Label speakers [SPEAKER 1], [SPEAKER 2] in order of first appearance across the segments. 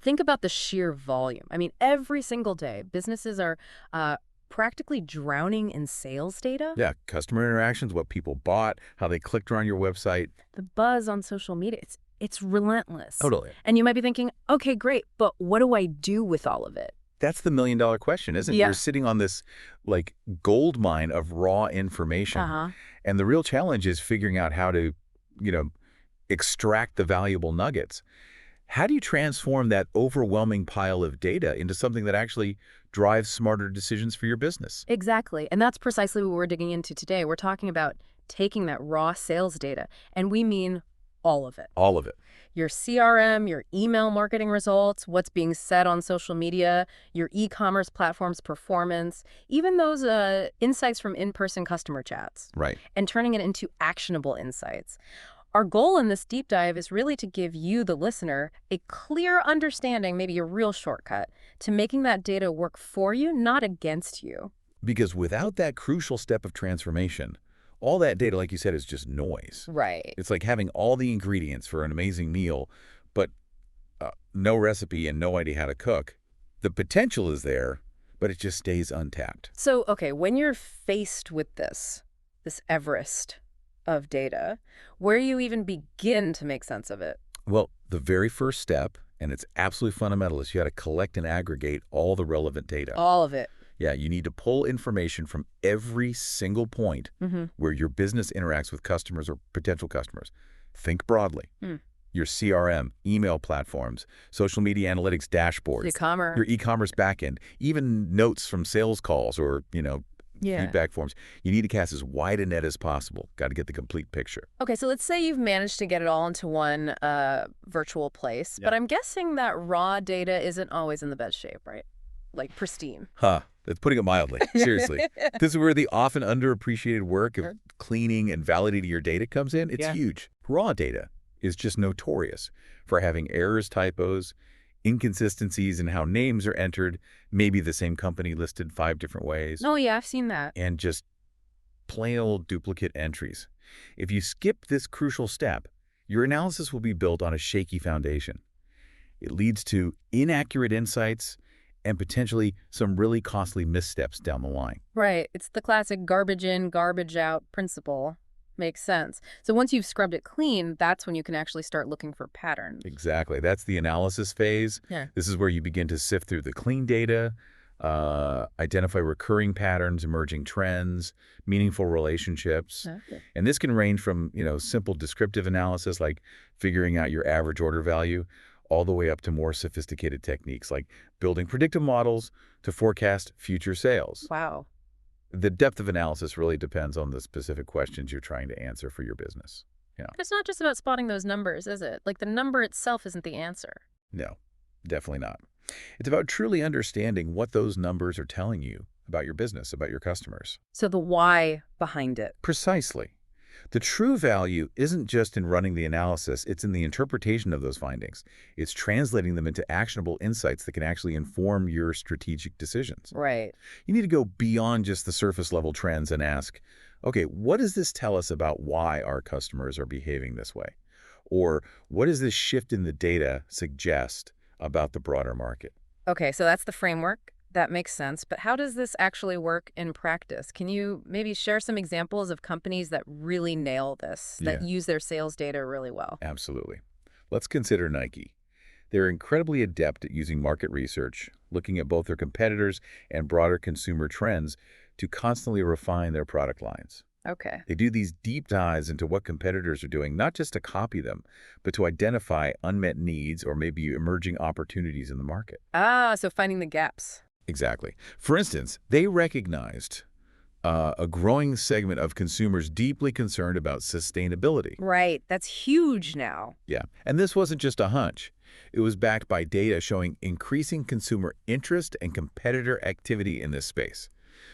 [SPEAKER 1] Think about the sheer volume. I mean, every single day, businesses are practically drowning in sales data.
[SPEAKER 2] Yeah, customer interactions, what people bought, how they clicked around your website.
[SPEAKER 1] The buzz on social media, it's relentless.
[SPEAKER 2] Totally.
[SPEAKER 1] And you might be thinking, okay, great, but what do I do with all of it?
[SPEAKER 2] That's the million-dollar question, isn't it? You're
[SPEAKER 1] Yeah.
[SPEAKER 2] sitting on this, like, gold mine of raw information.
[SPEAKER 1] Uh-huh.
[SPEAKER 2] And the real challenge is figuring out how to, you know, extract the valuable nuggets. How do you transform that overwhelming pile of data into something that actually drives smarter decisions for your business?
[SPEAKER 1] Exactly. And that's precisely what we're digging into today. We're talking about taking that raw sales data, and we mean all of it.
[SPEAKER 2] All of it.
[SPEAKER 1] Your CRM, your email marketing results, what's being said on social media, your e-commerce platform's performance, even those insights from in-person customer chats,
[SPEAKER 2] Right.
[SPEAKER 1] and turning it into actionable insights. Our goal in this deep dive is really to give you, the listener, a clear understanding, maybe a real shortcut, to making that data work for you, not against you.
[SPEAKER 2] Because without that crucial step of transformation, all that data, like you said, is just noise.
[SPEAKER 1] Right.
[SPEAKER 2] It's like having all the ingredients for an amazing meal, but no recipe and no idea how to cook. The potential is there, but it just stays untapped.
[SPEAKER 1] So, okay, when you're faced with this Everest of data, where do you even begin to make sense of it?
[SPEAKER 2] Well, the very first step, and it's absolutely fundamental, is you got to collect and aggregate all the relevant data.
[SPEAKER 1] All of it.
[SPEAKER 2] Yeah, you need to pull information from every single point where your business interacts with customers or potential customers. Think broadly. Your CRM, email platforms, social media analytics dashboards,
[SPEAKER 1] E-commerce.
[SPEAKER 2] your e-commerce backend, even notes from sales calls or, feedback forms. You need to cast as wide a net as possible. Got to get the complete picture.
[SPEAKER 1] Okay, so let's say you've managed to get it all into one virtual place, but I'm guessing that raw data isn't always in the best shape, right? Like pristine.
[SPEAKER 2] That's putting it mildly. Seriously. This is where the often underappreciated work of cleaning and validating your data comes in. It's huge. Raw data is just notorious for having errors, typos, inconsistencies in how names are entered, maybe the same company listed 5 different ways.
[SPEAKER 1] Oh, yeah, I've seen that.
[SPEAKER 2] And just plain old duplicate entries. If you skip this crucial step, your analysis will be built on a shaky foundation. It leads to inaccurate insights and potentially some really costly missteps down the line.
[SPEAKER 1] Right. It's the classic garbage in, garbage out principle. Makes sense. So once you've scrubbed it clean, that's when you can actually start looking for patterns.
[SPEAKER 2] Exactly. That's the analysis phase.
[SPEAKER 1] Yeah.
[SPEAKER 2] This is where you begin to sift through the clean data, identify recurring patterns, emerging trends, meaningful relationships.
[SPEAKER 1] Okay.
[SPEAKER 2] And this can range from, simple descriptive analysis like figuring out your average order value all the way up to more sophisticated techniques like building predictive models to forecast future sales.
[SPEAKER 1] Wow.
[SPEAKER 2] The depth of analysis really depends on the specific questions you're trying to answer for your business.
[SPEAKER 1] But it's not just about spotting those numbers, is it? Like the number itself isn't the answer.
[SPEAKER 2] No, definitely not. It's about truly understanding what those numbers are telling you about your business, about your customers.
[SPEAKER 1] So the why behind it.
[SPEAKER 2] Precisely. The true value isn't just in running the analysis, it's in the interpretation of those findings. It's translating them into actionable insights that can actually inform your strategic decisions.
[SPEAKER 1] Right.
[SPEAKER 2] You need to go beyond just the surface level trends and ask, okay, what does this tell us about why our customers are behaving this way? Or what does this shift in the data suggest about the broader market?
[SPEAKER 1] Okay, so that's the framework. That makes sense. But how does this actually work in practice? Can you maybe share some examples of companies that really nail this, that use their sales data really well?
[SPEAKER 2] Absolutely. Let's consider Nike. They're incredibly adept at using market research, looking at both their competitors and broader consumer trends to constantly refine their product lines.
[SPEAKER 1] Okay.
[SPEAKER 2] They do these deep dives into what competitors are doing, not just to copy them, but to identify unmet needs or maybe emerging opportunities in the market.
[SPEAKER 1] Ah, so finding the gaps.
[SPEAKER 2] Exactly. For instance, they recognized a growing segment of consumers deeply concerned about sustainability.
[SPEAKER 1] Right. That's huge now.
[SPEAKER 2] Yeah. And this wasn't just a hunch. It was backed by data showing increasing consumer interest and competitor activity in this space.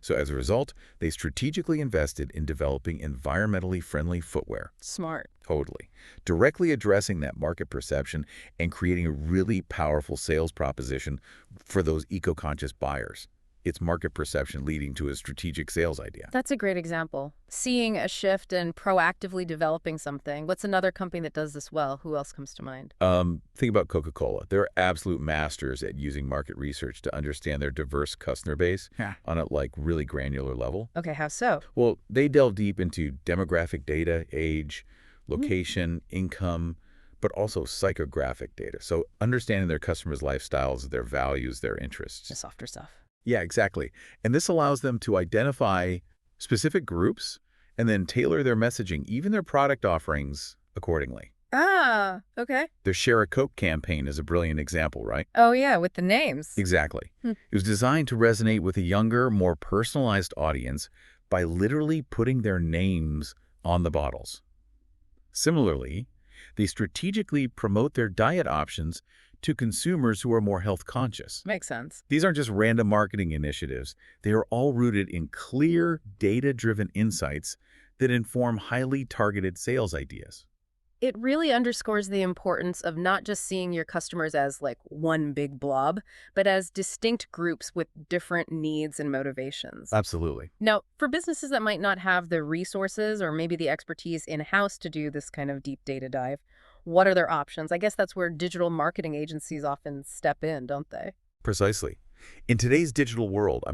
[SPEAKER 2] So as a result, they strategically invested in developing environmentally friendly footwear.
[SPEAKER 1] Smart.
[SPEAKER 2] Totally. Directly addressing that market perception and creating a really powerful sales proposition for those eco-conscious buyers. It's market perception leading to a strategic sales idea.
[SPEAKER 1] That's a great example. Seeing a shift and proactively developing something. What's another company that does this well? Who else comes to mind?
[SPEAKER 2] Think about Coca-Cola. They're absolute masters at using market research to understand their diverse customer base
[SPEAKER 3] Yeah.
[SPEAKER 2] on a really granular level.
[SPEAKER 1] Okay, how so?
[SPEAKER 2] Well, they delve deep into demographic data, age,
[SPEAKER 1] Mm,
[SPEAKER 2] location, income, but also psychographic data. So understanding their customers' lifestyles, their values, their
[SPEAKER 1] the
[SPEAKER 2] interests.
[SPEAKER 1] softer stuff.
[SPEAKER 2] Yeah, exactly. And this allows them to identify specific groups and then tailor their messaging, even their product offerings, accordingly.
[SPEAKER 1] Ah, okay.
[SPEAKER 2] Their Share a Coke campaign is a brilliant example, right?
[SPEAKER 1] Oh, yeah, with the names.
[SPEAKER 2] Exactly.
[SPEAKER 1] Hmm.
[SPEAKER 2] It was designed to resonate with a younger, more personalized audience by literally putting their names on the bottles. Similarly, they strategically promote their diet options to consumers who are more health conscious.
[SPEAKER 1] Makes sense.
[SPEAKER 2] These aren't just random marketing initiatives. They are all rooted in clear, data-driven insights that inform highly targeted sales ideas.
[SPEAKER 1] It really underscores the importance of not just seeing your customers as like one big blob, but as distinct groups with different needs and motivations.
[SPEAKER 2] Absolutely.
[SPEAKER 1] Now, for businesses that might not have the resources or maybe the expertise in-house to do this kind of deep data dive, what are their options? I guess that's where digital marketing agencies often step in, don't they?
[SPEAKER 2] Precisely. In today's digital world,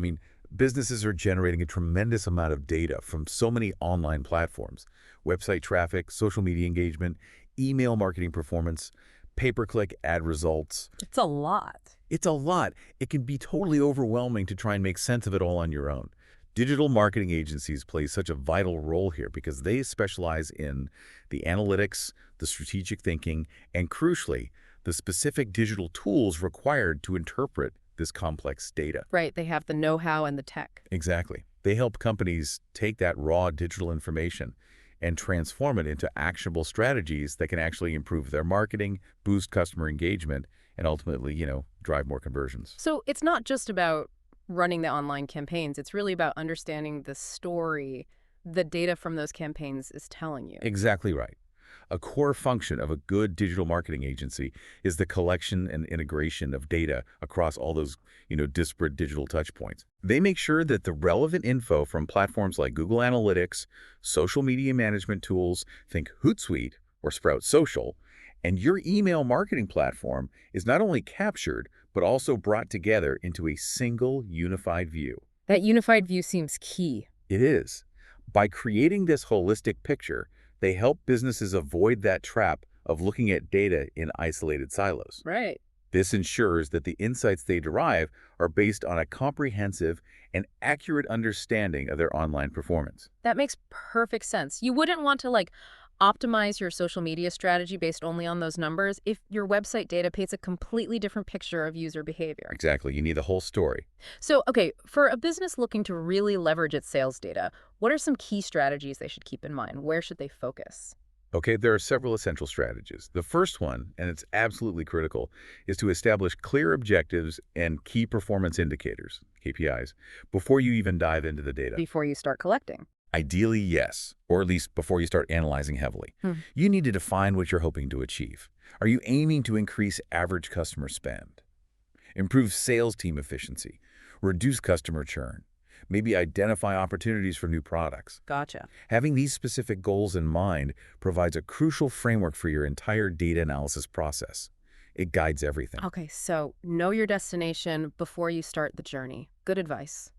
[SPEAKER 2] businesses are generating a tremendous amount of data from so many online platforms: website traffic, social media engagement, email marketing performance, pay-per-click ad results.
[SPEAKER 1] It's a lot.
[SPEAKER 2] It's a lot. It can be totally overwhelming to try and make sense of it all on your own. Digital marketing agencies play such a vital role here because they specialize in the analytics, the strategic thinking, and crucially, the specific digital tools required to interpret this complex data.
[SPEAKER 1] Right, they have the know-how and the tech.
[SPEAKER 2] Exactly. They help companies take that raw digital information and transform it into actionable strategies that can actually improve their marketing, boost customer engagement, and ultimately, drive more conversions.
[SPEAKER 1] So it's not just about running the online campaigns. It's really about understanding the story the data from those campaigns is telling you.
[SPEAKER 2] Exactly right. A core function of a good digital marketing agency is the collection and integration of data across all those, disparate digital touchpoints. They make sure that the relevant info from platforms like Google Analytics, social media management tools, think Hootsuite or Sprout Social, and your email marketing platform is not only captured, but also brought together into a single unified view.
[SPEAKER 1] That unified view seems key.
[SPEAKER 2] It is. By creating this holistic picture, they help businesses avoid that trap of looking at data in isolated silos.
[SPEAKER 1] Right.
[SPEAKER 2] This ensures that the insights they derive are based on a comprehensive and accurate understanding of their online performance.
[SPEAKER 1] That makes perfect sense. You wouldn't want to optimize your social media strategy based only on those numbers if your website data paints a completely different picture of user behavior.
[SPEAKER 2] Exactly. You need the whole story.
[SPEAKER 1] So, okay, for a business looking to really leverage its sales data, what are some key strategies they should keep in mind? Where should they focus?
[SPEAKER 2] Okay, there are several essential strategies. The first one, and it's absolutely critical, is to establish clear objectives and key performance indicators, KPIs, before you even dive into the data.
[SPEAKER 1] Before you start collecting.
[SPEAKER 2] Ideally, yes, or at least before you start analyzing heavily.
[SPEAKER 1] Hmm.
[SPEAKER 2] You need to define what you're hoping to achieve. Are you aiming to increase average customer spend, improve sales team efficiency, reduce customer churn, maybe identify opportunities for new products?
[SPEAKER 1] Gotcha.
[SPEAKER 2] Having these specific goals in mind provides a crucial framework for your entire data analysis process. It guides everything.
[SPEAKER 1] Okay, so know your destination before you start the journey. Good advice.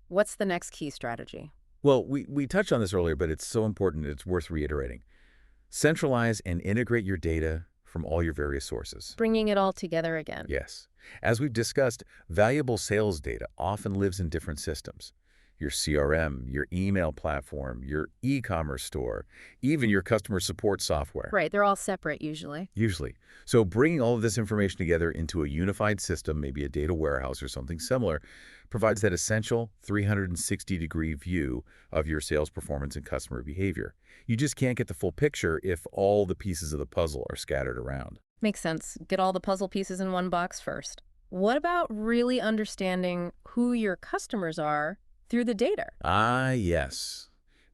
[SPEAKER 1] What's the next key strategy?
[SPEAKER 2] Well, we touched on this earlier, but it's so important, it's worth reiterating. Centralize and integrate your data from all your various sources.
[SPEAKER 1] Bringing it all together again.
[SPEAKER 2] Yes. As we've discussed, valuable sales data often lives in different systems. Your CRM, your email platform, your e-commerce store, even your customer support software.
[SPEAKER 1] Right, they're all separate usually.
[SPEAKER 2] Usually. So bringing all of this information together into a unified system, maybe a data warehouse or something similar, provides that essential 360-degree view of your sales performance and customer behavior. You just can't get the full picture if all the pieces of the puzzle are scattered around.
[SPEAKER 1] Makes sense. Get all the puzzle pieces in one box first. What about really understanding who your customers are through the data?
[SPEAKER 2] Ah, yes.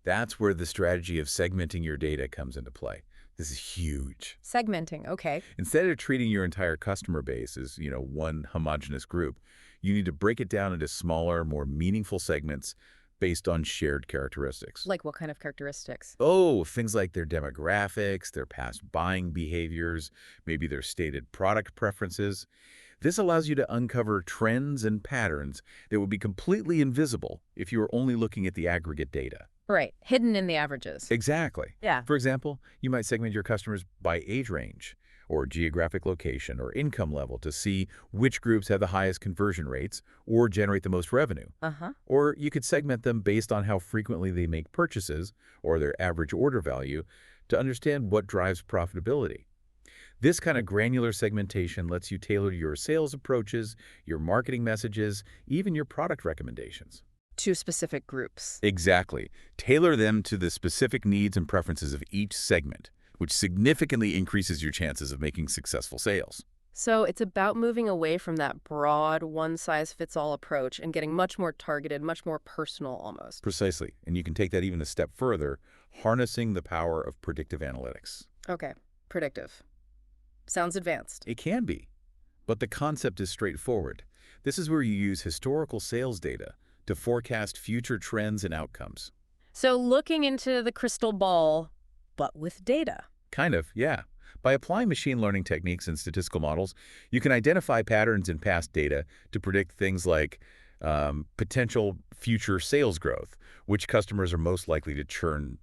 [SPEAKER 2] That's where the strategy of segmenting your data comes into play. This is huge.
[SPEAKER 1] Segmenting, okay.
[SPEAKER 2] Instead of treating your entire customer base as, one homogeneous group, you need to break it down into smaller, more meaningful segments based on shared characteristics.
[SPEAKER 1] Like what kind of characteristics?
[SPEAKER 2] Oh, things like their demographics, their past buying behaviors, maybe their stated product preferences. This allows you to uncover trends and patterns that would be completely invisible if you were only looking at the aggregate data.
[SPEAKER 1] Right, hidden in the averages.
[SPEAKER 2] Exactly.
[SPEAKER 1] Yeah.
[SPEAKER 2] For example, you might segment your customers by age range or geographic location or income level to see which groups have the highest conversion rates or generate the most revenue.
[SPEAKER 1] Uh-huh.
[SPEAKER 2] Or you could segment them based on how frequently they make purchases or their average order value to understand what drives profitability. This kind of granular segmentation lets you tailor your sales approaches, your marketing messages, even your product recommendations.
[SPEAKER 1] To specific groups.
[SPEAKER 2] Exactly. Tailor them to the specific needs and preferences of each segment, which significantly increases your chances of making successful sales.
[SPEAKER 1] So it's about moving away from that broad, one-size-fits-all approach and getting much more targeted, much more personal almost.
[SPEAKER 2] Precisely. And you can take that even a step further, harnessing the power of predictive analytics.
[SPEAKER 1] Okay, predictive. Sounds advanced.
[SPEAKER 2] It can be, but the concept is straightforward. This is where you use historical sales data to forecast future trends and outcomes.
[SPEAKER 1] So looking into the crystal ball, but with data.
[SPEAKER 2] Kind of, yeah. By applying machine learning techniques and statistical models, you can identify patterns in past data to predict things like potential future sales growth, which customers are most likely to churn,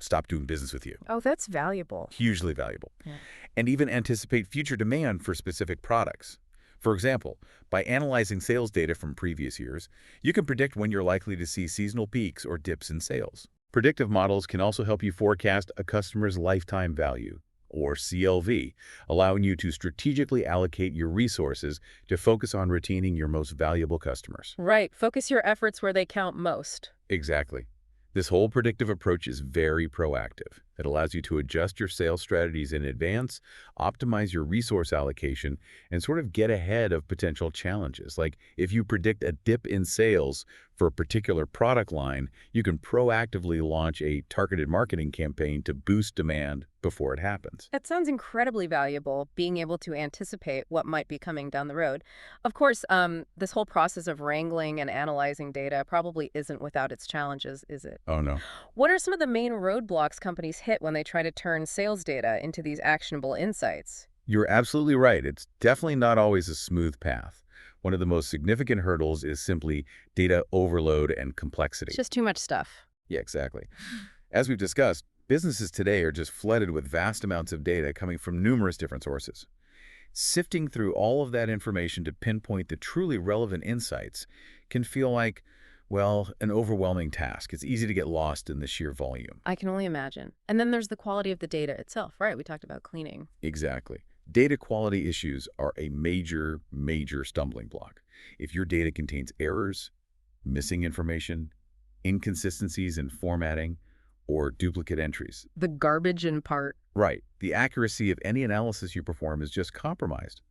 [SPEAKER 2] stop doing business with you.
[SPEAKER 1] Oh, that's valuable.
[SPEAKER 2] Hugely valuable.
[SPEAKER 1] Yeah.
[SPEAKER 2] And even anticipate future demand for specific products. For example, by analyzing sales data from previous years, you can predict when you're likely to see seasonal peaks or dips in sales. Predictive models can also help you forecast a customer's lifetime value, or CLV, allowing you to strategically allocate your resources to focus on retaining your most valuable customers.
[SPEAKER 1] Right. Focus your efforts where they count most.
[SPEAKER 2] Exactly. This whole predictive approach is very proactive. It allows you to adjust your sales strategies in advance, optimize your resource allocation, and sort of get ahead of potential challenges. Like if you predict a dip in sales for a particular product line, you can proactively launch a targeted marketing campaign to boost demand before it happens.
[SPEAKER 1] That sounds incredibly valuable, being able to anticipate what might be coming down the road. Of course, this whole process of wrangling and analyzing data probably isn't without its challenges, is it?
[SPEAKER 2] Oh, no.
[SPEAKER 1] What are some of the main roadblocks companies hit when they try to turn sales data into these actionable insights?
[SPEAKER 2] You're absolutely right. It's definitely not always a smooth path. One of the most significant hurdles is simply data overload and complexity.
[SPEAKER 1] It's just too much stuff.
[SPEAKER 2] Yeah, exactly. As we've discussed, businesses today are just flooded with vast amounts of data coming from numerous different sources. Sifting through all of that information to pinpoint the truly relevant insights can feel like, well, an overwhelming task. It's easy to get lost in the sheer volume.
[SPEAKER 1] I can only imagine. And then there's the quality of the data itself, right? We talked about cleaning.
[SPEAKER 2] Exactly. Data quality issues are a major, major stumbling block. If your data contains errors, missing information, inconsistencies in formatting, or duplicate entries.
[SPEAKER 1] The garbage in part.
[SPEAKER 2] Right. The accuracy of any analysis you perform is just compromised.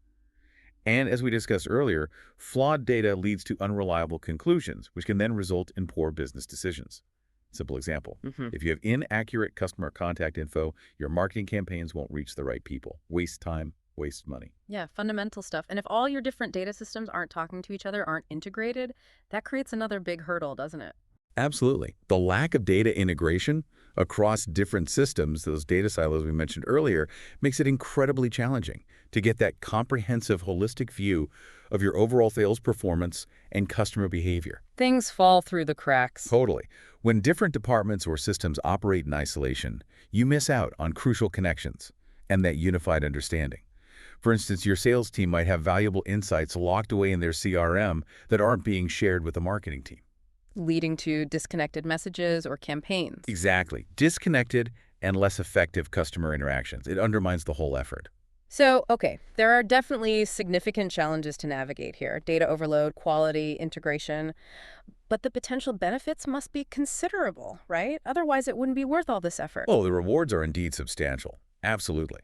[SPEAKER 2] And as we discussed earlier, flawed data leads to unreliable conclusions, which can then result in poor business decisions. Simple example. If you have inaccurate customer contact info, your marketing campaigns won't reach the right people. Waste time, waste money.
[SPEAKER 1] Yeah, fundamental stuff. And if all your different data systems aren't talking to each other, aren't integrated, that creates another big hurdle, doesn't it?
[SPEAKER 2] Absolutely. The lack of data integration across different systems, those data silos we mentioned earlier, makes it incredibly challenging to get that comprehensive, holistic view of your overall sales performance and customer behavior.
[SPEAKER 1] Things fall through the cracks.
[SPEAKER 2] Totally. When different departments or systems operate in isolation, you miss out on crucial connections and that unified understanding. For instance, your sales team might have valuable insights locked away in their CRM that aren't being shared with the marketing team.
[SPEAKER 1] Leading to disconnected messages or campaigns.
[SPEAKER 2] Exactly. Disconnected and less effective customer interactions. It undermines the whole effort.
[SPEAKER 1] So, okay, there are definitely significant challenges to navigate here. Data overload, quality, integration. But the potential benefits must be considerable, right? Otherwise, it wouldn't be worth all this effort.
[SPEAKER 2] Oh, the rewards are indeed substantial. Absolutely.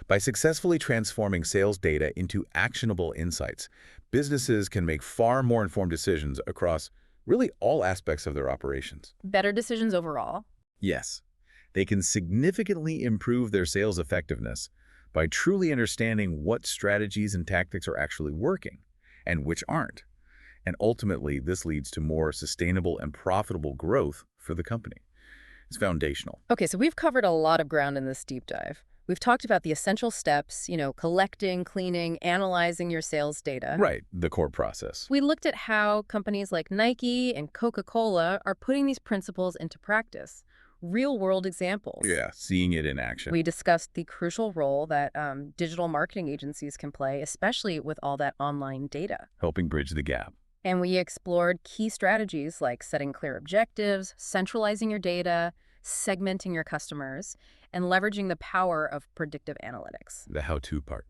[SPEAKER 2] By successfully transforming sales data into actionable insights, businesses can make far more informed decisions across really all aspects of their operations.
[SPEAKER 1] Better decisions overall.
[SPEAKER 2] Yes. They can significantly improve their sales effectiveness by truly understanding what strategies and tactics are actually working and which aren't. And ultimately, this leads to more sustainable and profitable growth for the company. It's foundational.
[SPEAKER 1] Okay, so we've covered a lot of ground in this deep dive. We've talked about the essential steps, collecting, cleaning, analyzing your sales data.
[SPEAKER 2] Right, the core process.
[SPEAKER 1] We looked at how companies like Nike and Coca-Cola are putting these principles into practice, real-world examples.
[SPEAKER 2] Yeah, seeing it in action,
[SPEAKER 1] We discussed the crucial role that digital marketing agencies can play, especially with all that online data.
[SPEAKER 2] helping bridge the gap.
[SPEAKER 1] And we explored key strategies like setting clear objectives, centralizing your data, segmenting your customers, and leveraging the power of predictive analytics.
[SPEAKER 2] The how-to part.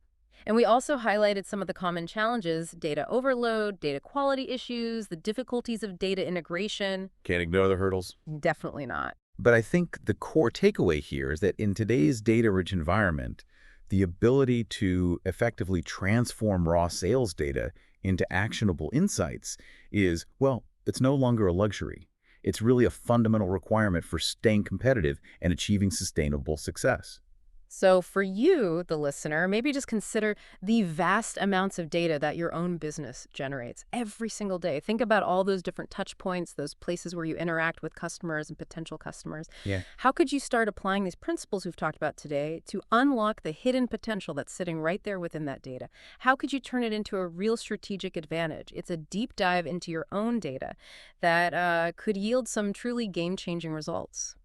[SPEAKER 1] And we also highlighted some of the common challenges: data overload, data quality issues, the difficulties of data integration.
[SPEAKER 2] Can't ignore the hurdles.
[SPEAKER 1] Definitely not.
[SPEAKER 2] But I think the core takeaway here is that in today's data-rich environment, the ability to effectively transform raw sales data into actionable insights is, well, it's no longer a luxury. It's really a fundamental requirement for staying competitive and achieving sustainable success.
[SPEAKER 1] So for you, the listener, maybe just consider the vast amounts of data that your own business generates every single day. Think about all those different touch points, those places where you interact with customers and potential customers.
[SPEAKER 2] Yeah.
[SPEAKER 1] How could you start applying these principles we've talked about today to unlock the hidden potential that's sitting right there within that data? How could you turn it into a real strategic advantage? It's a deep dive into your own data that could yield some truly game-changing results.